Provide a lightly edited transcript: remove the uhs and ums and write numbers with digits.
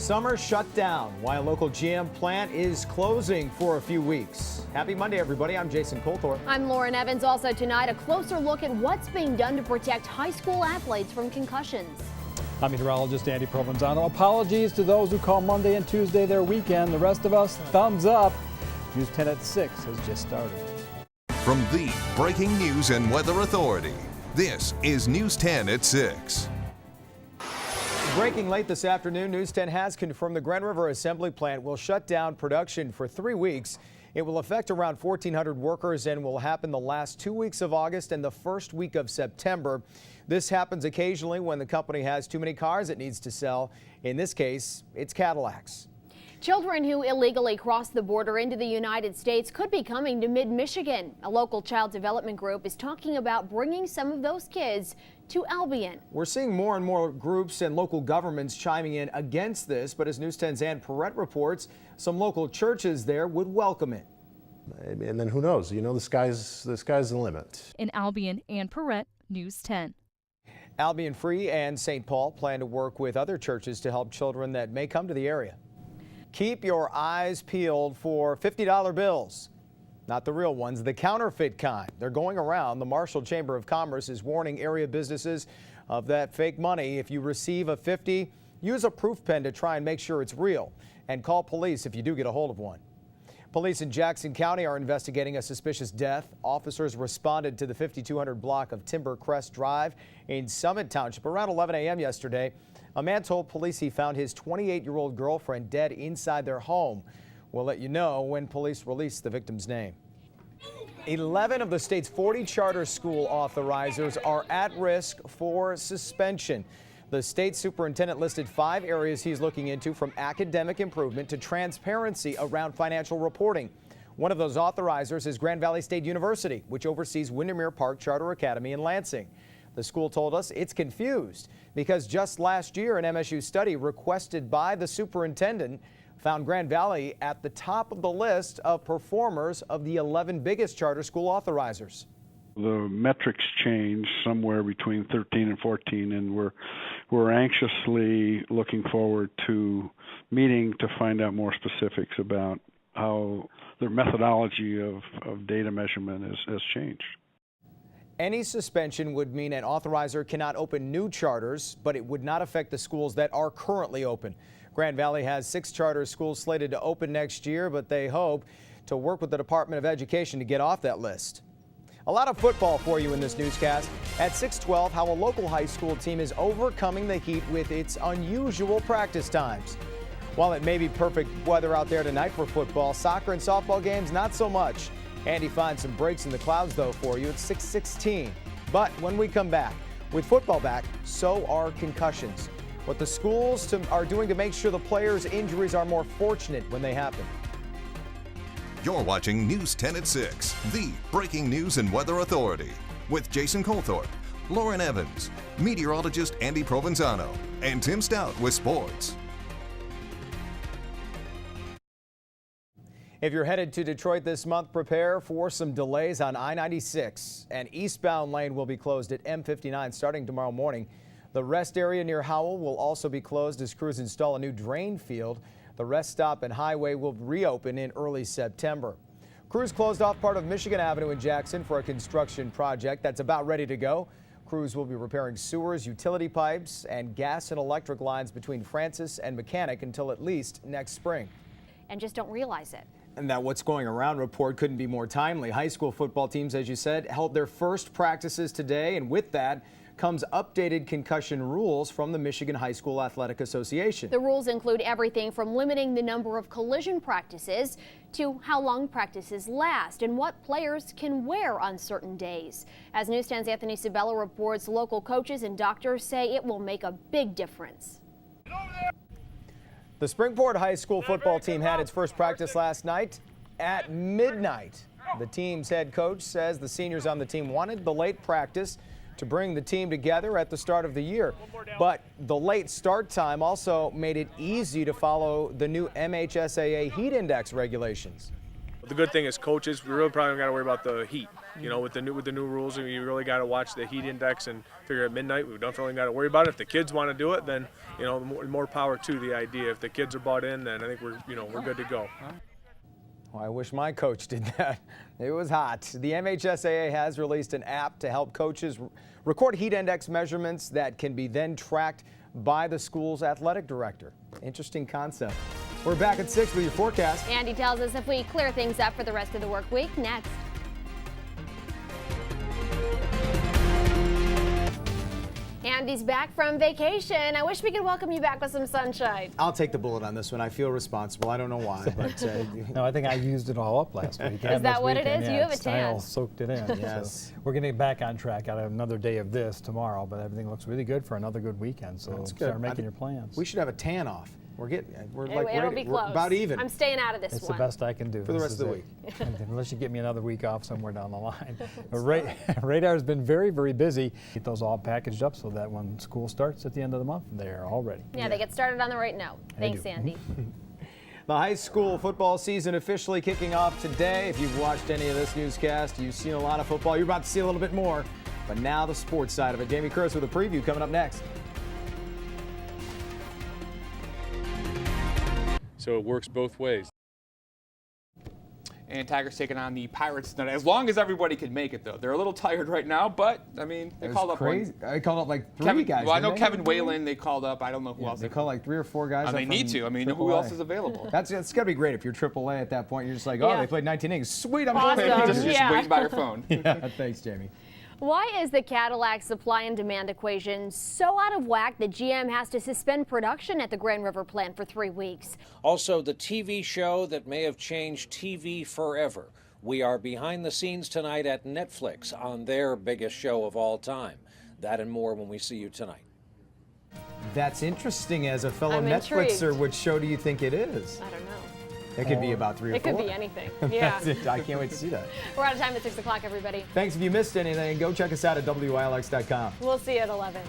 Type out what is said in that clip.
Summer shut down while local GM plant is closing for a few weeks. Happy Monday, everybody. I'm Jason Colthorpe. I'm Lauren Evans. Also tonight, a closer look at what's being done to protect high school athletes from concussions. I'm meteorologist Andy Provenzano. Apologies to those who call Monday and Tuesday their weekend. The rest of us, thumbs up. News 10 at 6 has just started. From the Breaking News and Weather Authority, this is News 10 at 6. Breaking late this afternoon, News 10 has confirmed the Grand River Assembly Plant will shut down production for 3 weeks. It will affect around 1,400 workers and will happen the last 2 weeks of August and the first week of September. This happens occasionally when the company has too many cars it needs to sell. In this case, it's Cadillacs. Children who illegally cross the border into the United States could be coming to mid-Michigan. A local child development group is talking about bringing some of those kids to Albion. We're seeing more and more groups and local governments chiming in against this, but as News 10's Ann Perrette reports, some local churches there would welcome it. And then who knows? You know, the sky's the limit. In Albion, Ann Perrette, News 10. Albion Free and St. Paul plan to work with other churches to help children that may come to the area. Keep your eyes peeled for $50 bills. Not the real ones, the counterfeit kind. They're going around. The Marshall Chamber of Commerce is warning area businesses of that fake money. If you receive a 50, use a proof pen to try and make sure it's real, and call police if you do get a hold of one. Police in Jackson County are investigating a suspicious death. Officers responded to the 5200 block of Timber Crest Drive in Summit Township around 11 a.m. yesterday. A man told police he found his 28-year-old girlfriend dead inside their home. We'll let you know when police release the victim's name. 11 of the state's 40 charter school authorizers are at risk for suspension. The state superintendent listed 5 areas he's looking into, from academic improvement to transparency around financial reporting. One of those authorizers is Grand Valley State University, which oversees Windermere Park Charter Academy in Lansing. The school told us it's confused because just last year an MSU study requested by the superintendent found Grand Valley at the top of the list of performers of the 11 biggest charter school authorizers. The metrics change somewhere between 13 and 14, and we're anxiously looking forward to meeting to find out more specifics about how their methodology of data measurement has changed. Any suspension would mean an authorizer cannot open new charters, but it would not affect the schools that are currently open. Grand Valley has 6 charter schools slated to open next year, but they hope to work with the Department of Education to get off that list. A lot of football for you in this newscast. At 6:12, how a local high school team is overcoming the heat with its unusual practice times. While it may be perfect weather out there tonight for football, soccer and softball games, not so much. Andy finds some breaks in the clouds, though, for you at 6:16. But when we come back, with football back, so are concussions. What the schools are doing to make sure the players' injuries are more fortunate when they happen. You're watching News 10 at 6, the Breaking News and Weather Authority, with Jason Colthorpe, Lauren Evans, meteorologist Andy Provenzano, and Tim Stout with sports. If you're headed to Detroit this month, prepare for some delays on I-96. An eastbound lane will be closed at M59 starting tomorrow morning. The rest area near Howell will also be closed as crews install a new drain field. The rest stop and highway will reopen in early September. Crews closed off part of Michigan Avenue in Jackson for a construction project that's about ready to go. Crews will be repairing sewers, utility pipes, and gas and electric lines between Francis and Mechanic until at least next spring. And just don't realize it. And that What's Going Around report couldn't be more timely. High school football teams, as you said, held their first practices today, and with that comes updated concussion rules from the Michigan High School Athletic Association. The rules include everything from limiting the number of collision practices to how long practices last and what players can wear on certain days. As News 10's Anthony Sabella reports, local coaches and doctors say it will make a big difference. The Springport High School football team had its first practice last night at midnight. The team's head coach says the seniors on the team wanted the late practice to bring the team together at the start of the year. But the late start time also made it easy to follow the new MHSAA heat index regulations. The good thing is coaches, we really probably got to worry about the heat. You know, with the new rules, you really got to watch the heat index and figure at midnight. We don't really got to worry about it. If the kids want to do it, then more power to the idea. If the kids are bought in, then I think we're good to go. Well, I wish my coach did that. It was hot. The MHSAA has released an app to help coaches record heat index measurements that can be then tracked by the school's athletic director. Interesting concept. We're back at 6 with your forecast. Andy tells us if we clear things up for the rest of the work week next. Andy's back from vacation. I wish we could welcome you back with some sunshine. I'll take the bullet on this one. I feel responsible. I don't know why, but No, I think I used it all up last week. Is that what it is? Yeah, You have a I all tan. soaked it in. Yes. So we're getting back on track. I have another day of this tomorrow, but everything looks really good for another good weekend. So That's good. start making your plans. We should have a tan off. We're It'll be close. about even. I'm staying out of this It's one. the best I can do. For the This rest of the is it. Unless you get me another week off somewhere down the line. Radar's been very, very busy. Get those all packaged up so that when school starts at the end of the month, they're all ready. Yeah, they get started on the right note. Thanks, do. Andy. The high school football season officially kicking off today. If you've watched any of this newscast, you've seen a lot of football. You're about to see a little bit more. But now the sports side of it. Jamie Kurtz with a preview coming up next. So it works both ways. And Tigers taking on the Pirates tonight. As long as everybody can make it, though. They're a little tired right now, but, I mean, they called up crazy. I called up like 3 Kevin, guys. well, I know didn't Kevin Whalen they called up. I don't know who else. They called like 3 or 4 guys. They need to. I mean, who else is available? That's got to be great if you're AAA at that point. You're just like, oh, Yeah. they played 19 innings. Sweet, I'm Awesome. going just Yeah. waiting by your phone. Yeah, thanks, Jamie. Why is the Cadillac supply and demand equation so out of whack that GM has to suspend production at the Grand River plant for 3 weeks? Also, the TV show that may have changed TV forever. We are behind the scenes tonight at Netflix on their biggest show of all time. That and more when we see you tonight. That's interesting. As a fellow I'm Netflixer, intrigued. which show do you think it is? I don't know. It could be about 3 or 4. It could be anything. Yeah. That's it. I can't wait to see that. We're out of time at 6 o'clock, everybody. Thanks. If you missed anything, go check us out at WILX.com. We'll see you at 11.